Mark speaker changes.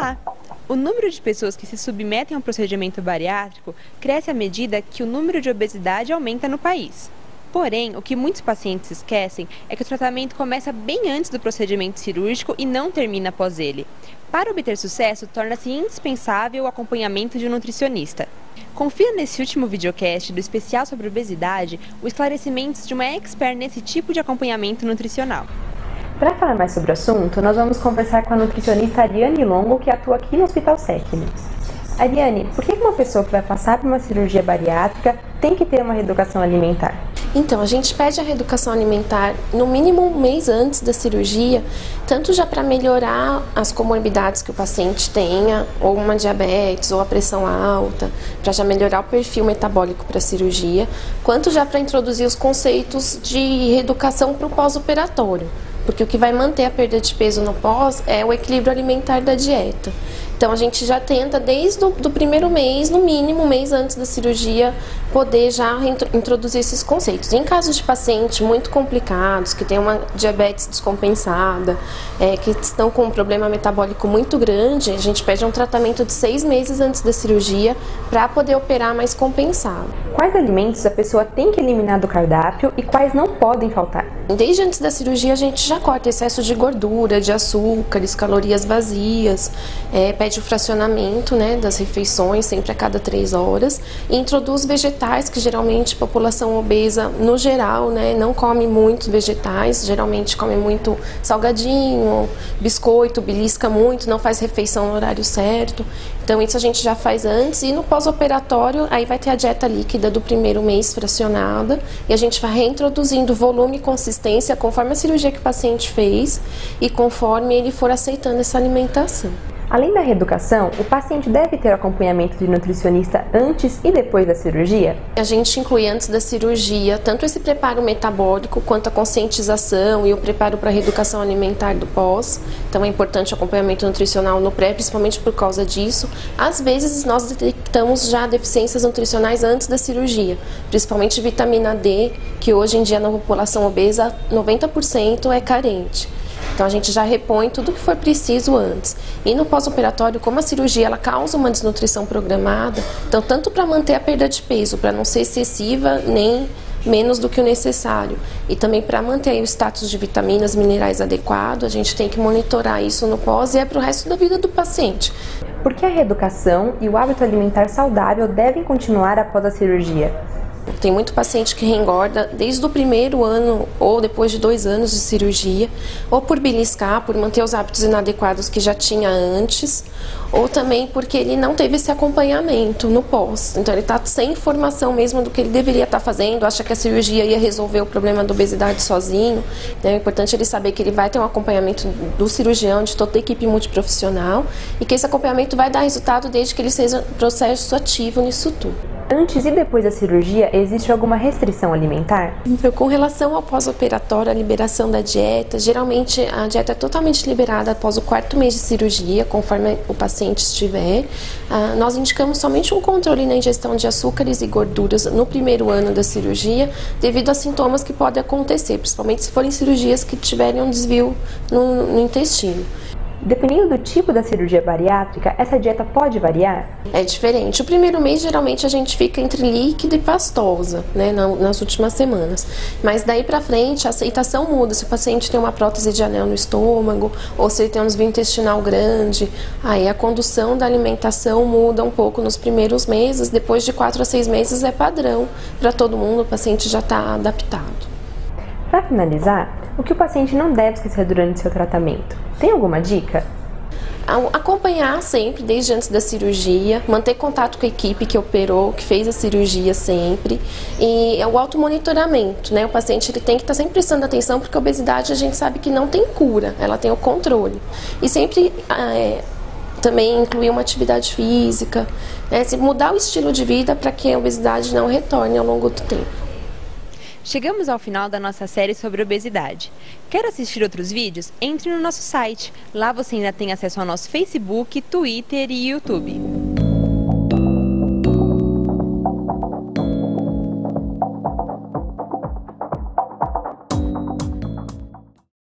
Speaker 1: Olá! O número de pessoas que se submetem a um procedimento bariátrico cresce à medida que o número de obesidade aumenta no país. Porém, o que muitos pacientes esquecem é que o tratamento começa bem antes do procedimento cirúrgico e não termina após ele. Para obter sucesso, torna-se indispensável o acompanhamento de um nutricionista. Confira nesse último videocast do especial sobre obesidade os esclarecimentos de uma expert nesse tipo de acompanhamento nutricional.
Speaker 2: Para falar mais sobre o assunto, nós vamos conversar com a nutricionista Ariane Longo, que atua aqui no Hospital SECNE. Ariane, por que uma pessoa que vai passar por uma cirurgia bariátrica tem que ter uma reeducação alimentar?
Speaker 3: Então, a gente pede a reeducação alimentar no mínimo um mês antes da cirurgia, tanto já para melhorar as comorbidades que o paciente tenha, ou uma diabetes, ou a pressão alta, para já melhorar o perfil metabólico para a cirurgia, quanto já para introduzir os conceitos de reeducação para o pós-operatório. Porque o que vai manter a perda de peso no pós é o equilíbrio alimentar da dieta. Então, a gente já tenta, desde o primeiro mês, no mínimo um mês antes da cirurgia, poder já introduzir esses conceitos. Em casos de pacientes muito complicados, que têm uma diabetes descompensada, que estão com um problema metabólico muito grande, a gente pede um tratamento de 6 meses antes da cirurgia para poder operar mais compensado.
Speaker 2: Quais alimentos a pessoa tem que eliminar do cardápio e quais não podem faltar?
Speaker 3: Desde antes da cirurgia, a gente já corta excesso de gordura, de açúcares, calorias vazias, pede o fracionamento, das refeições, sempre a cada 3 horas, e introduz vegetais, que geralmente a população obesa, no geral, não come muito vegetais, geralmente come muito salgadinho, biscoito, belisca muito, não faz refeição no horário certo. Então isso a gente já faz antes, e no pós-operatório aí vai ter a dieta líquida do primeiro mês fracionada, e a gente vai reintroduzindo volume e consistência conforme a cirurgia que o paciente fez e conforme ele for aceitando essa alimentação.
Speaker 2: Além da reeducação, o paciente deve ter acompanhamento de nutricionista antes e depois da cirurgia?
Speaker 3: A gente inclui antes da cirurgia tanto esse preparo metabólico quanto a conscientização e o preparo para a reeducação alimentar do pós. Então é importante o acompanhamento nutricional no pré, principalmente por causa disso. Às vezes nós detectamos já deficiências nutricionais antes da cirurgia, principalmente vitamina D, que hoje em dia na população obesa 90% é carente. Então a gente já repõe tudo que for preciso antes. E no pós-operatório, como a cirurgia ela causa uma desnutrição programada, então tanto para manter a perda de peso, para não ser excessiva nem menos do que o necessário, e também para manter o status de vitaminas, minerais adequado, a gente tem que monitorar isso no pós e é para o resto da vida do paciente.
Speaker 2: Por que a reeducação e o hábito alimentar saudável devem continuar após a cirurgia?
Speaker 3: Tem muito paciente que reengorda desde o primeiro ano ou depois de 2 anos de cirurgia, ou por beliscar, por manter os hábitos inadequados que já tinha antes, ou também porque ele não teve esse acompanhamento no pós. Então ele está sem informação mesmo do que ele deveria estar fazendo, acha que a cirurgia ia resolver o problema da obesidade sozinho. Então é importante ele saber que ele vai ter um acompanhamento do cirurgião, de toda a equipe multiprofissional, e que esse acompanhamento vai dar resultado desde que ele seja processo ativo nisso tudo.
Speaker 2: Antes e depois da cirurgia, existe alguma restrição alimentar?
Speaker 3: Então, com relação ao pós-operatório, a liberação da dieta, geralmente a dieta é totalmente liberada após o 4º mês de cirurgia, conforme o paciente estiver. Nós indicamos somente um controle na ingestão de açúcares e gorduras no primeiro ano da cirurgia, devido a sintomas que podem acontecer, principalmente se forem cirurgias que tiverem um desvio no intestino.
Speaker 2: Dependendo do tipo da cirurgia bariátrica, essa dieta pode variar?
Speaker 3: É diferente. O primeiro mês, geralmente, a gente fica entre líquida e pastosa, nas últimas semanas. Mas daí pra frente, a aceitação muda. Se o paciente tem uma prótese de anel no estômago, ou se ele tem um desvio intestinal grande, aí a condução da alimentação muda um pouco nos primeiros meses. Depois de 4 a 6 meses é padrão para todo mundo, o paciente já está adaptado.
Speaker 2: Para finalizar, o que o paciente não deve esquecer durante seu tratamento? Tem alguma dica?
Speaker 3: Acompanhar sempre, desde antes da cirurgia, manter contato com a equipe que operou, que fez a cirurgia sempre, e o automonitoramento, O paciente ele tem que estar sempre prestando atenção, porque a obesidade a gente sabe que não tem cura, ela tem o controle. E sempre também incluir uma atividade física, mudar o estilo de vida para que a obesidade não retorne ao longo do tempo.
Speaker 1: Chegamos ao final da nossa série sobre obesidade. Quer assistir outros vídeos? Entre no nosso site. Lá você ainda tem acesso ao nosso Facebook, Twitter e YouTube.